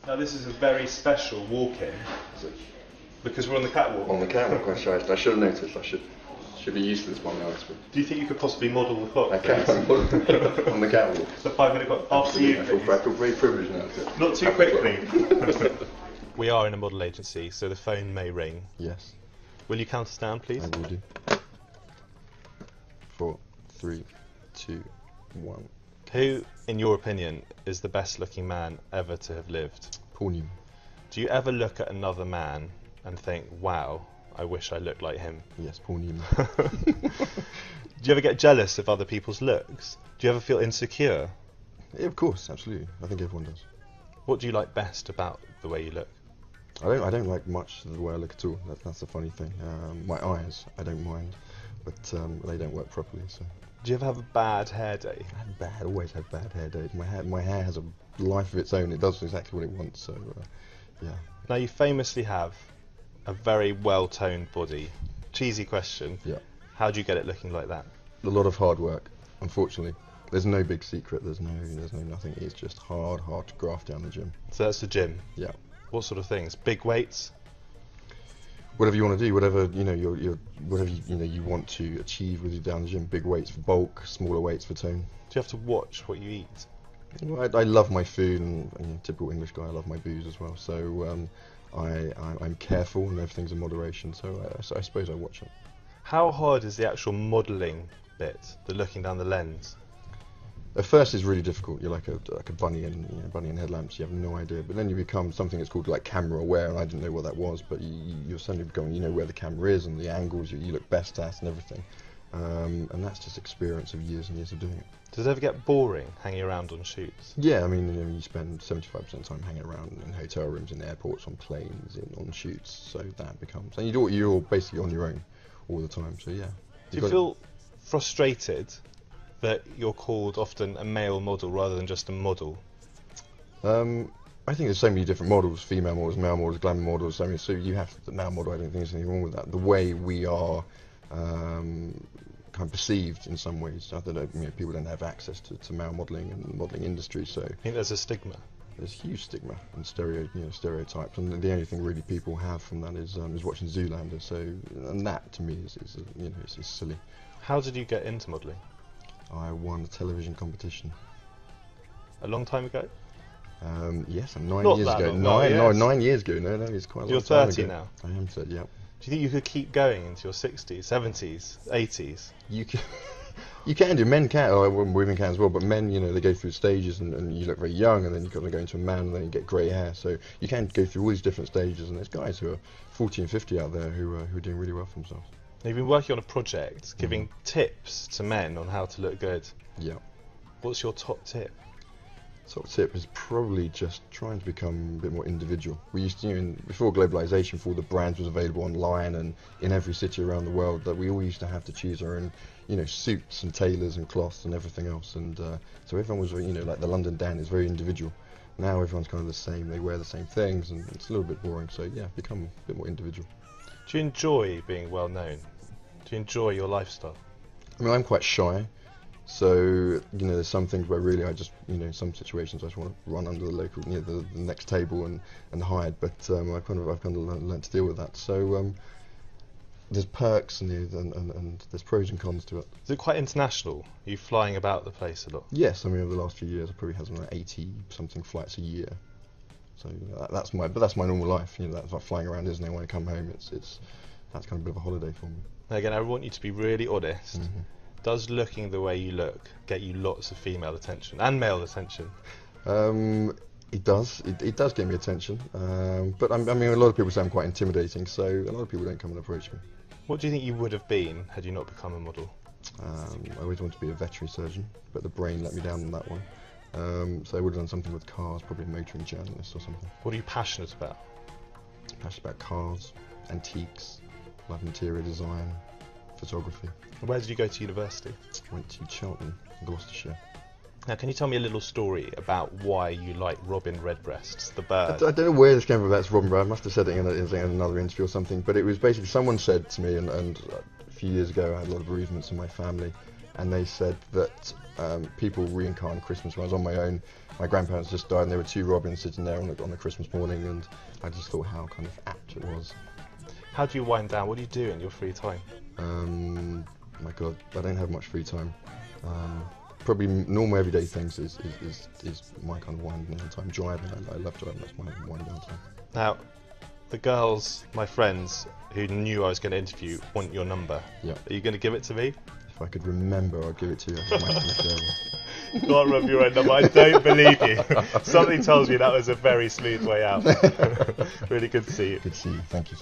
Now this is a very special walk-in because we're on the catwalk. On the catwalk, I should have noticed. I should be used to this by now. Do you think you could possibly model the clock? I can on the catwalk. The 5-minute clock. After you, I feel very privileged now. Not too quickly. We are in a model agency, so the phone may ring. Yes. Will you count us down, please? I will do. 4, 3, 2, 1. Who, in your opinion, is the best-looking man ever to have lived? Paul Newman. Do you ever look at another man and think, wow, I wish I looked like him? Yes, Paul Newman. Do you ever get jealous of other people's looks? Do you ever feel insecure? Yeah, of course, absolutely. I think everyone does. What do you like best about the way you look? I don't like much the way I look at all. That's the funny thing. My eyes, I don't mind, but they don't work properly. So. Do you ever have a bad hair day? I always have bad hair days. My hair has a life of its own. It does exactly what it wants. So, yeah. Now you famously have a very well-toned body. Cheesy question. Yeah. How do you get it looking like that? A lot of hard work. Unfortunately, there's no big secret. There's no nothing. It's just hard to graft down the gym. So that's the gym. Yeah. What sort of things? Big weights? Whatever you want to do, whatever whatever you want to achieve with you down the gym. Big weights for bulk, smaller weights for tone. Do you have to watch what you eat? Well, I love my food, and typical English guy, I love my booze as well. So I'm careful, and everything's in moderation. So I suppose I watch it. How hard is the actual modelling bit, the looking down the lens? At first, it's really difficult. You're like a bunny in headlamps. You have no idea. But then you become something that's called like camera aware, and I didn't know what that was. But you're suddenly becoming, you know where the camera is and the angles you look best at and everything. And that's just experience of years and years of doing it. Does it ever get boring hanging around on shoots? Yeah, I mean, you spend 75% of the time hanging around in hotel rooms, in airports, on planes, on shoots. So that becomes, and you're basically on your own all the time. So yeah. Do you feel frustrated that you're called often a male model rather than just a model? I think there's so many different models: female models, male models, glamour models. I mean, so you have the male model. I don't think there's anything wrong with that. The way we are kind of perceived in some ways. I don't know, people don't have access to male modelling and the modelling industry. So I think there's a stigma. There's huge stigma and stereotypes, and the only thing really people have from that is watching Zoolander. So, and that to me is silly. How did you get into modelling? I won a television competition. A long time ago? Yes, 9 Not years that ago. long, 9 years ago. No, it's quite a You're long time 30 ago. now? I am 30, yeah. Do you think you could keep going into your 60s, 70s, 80s? You can do. Men can, or women can as well, but men, they go through stages and you look very young, and then you've got to go into a man, and then you get grey hair. So you can go through all these different stages, and there's guys who are 40 and 50 out there who are doing really well for themselves. Now, you've been working on a project giving tips to men on how to look good. Yeah. What's your top tip? Top tip is probably just trying to become a bit more individual. We used to, before globalization, before the brands was available online and in every city around the world, that we all used to have to choose our own, suits and tailors and cloths and everything else. And so everyone was, like the London Dan is very individual. Now everyone's kind of the same. They wear the same things, and it's a little bit boring. So yeah, become a bit more individual. Do you enjoy being well known? Do you enjoy your lifestyle? I mean, I'm quite shy. So, there's some things where really I just, some situations I just want to run under the local, the next table and hide, but I've kind of learned to deal with that. So, there's perks and there's pros and cons to it. Is it quite international? Are you flying about the place a lot? Yes, I mean, over the last few years I probably had like 80-something flights a year. So, that's my normal life, that's like flying around, isn't it? When I come home, that's kind of a bit of a holiday for me. Again, I want you to be really honest. Mm-hmm. Does looking the way you look get you lots of female attention and male attention? It does. It does get me attention. But I mean, a lot of people say I'm quite intimidating, so a lot of people don't come and approach me. What do you think you would have been had you not become a model? I always wanted to be a veterinary surgeon, but the brain let me down on that one. So I would have done something with cars, probably a motoring journalist or something. What are you passionate about? Passionate about cars, antiques, love interior design, photography. Where did you go to university? I went to Cheltenham, Gloucestershire. Now, can you tell me a little story about why you like Robin Redbreast, the bird? I don't know where this came from. That's Robin Redbreast. I must have said it in another interview or something. But it was basically someone said to me, and few years ago I had a lot of bereavements in my family, and they said that people reincarnate Christmas. When I was on my own, my grandparents just died, and there were two robins sitting there on the Christmas morning, and I just thought how kind of apt it was. How do you wind down? What do you do in your free time? My God, I don't have much free time. Probably normal everyday things is my kind of winding down time. Driving, I love driving. That's my winding down time. Now, the girls, my friends, who knew I was going to interview, want your number. Yeah. Are you going to give it to me? If I could remember, I'd give it to you. That's my kind of girl. Can't remember your own number. I don't believe you. Something tells me that was a very smooth way out. Really good to see you. Good to see you. Thank you.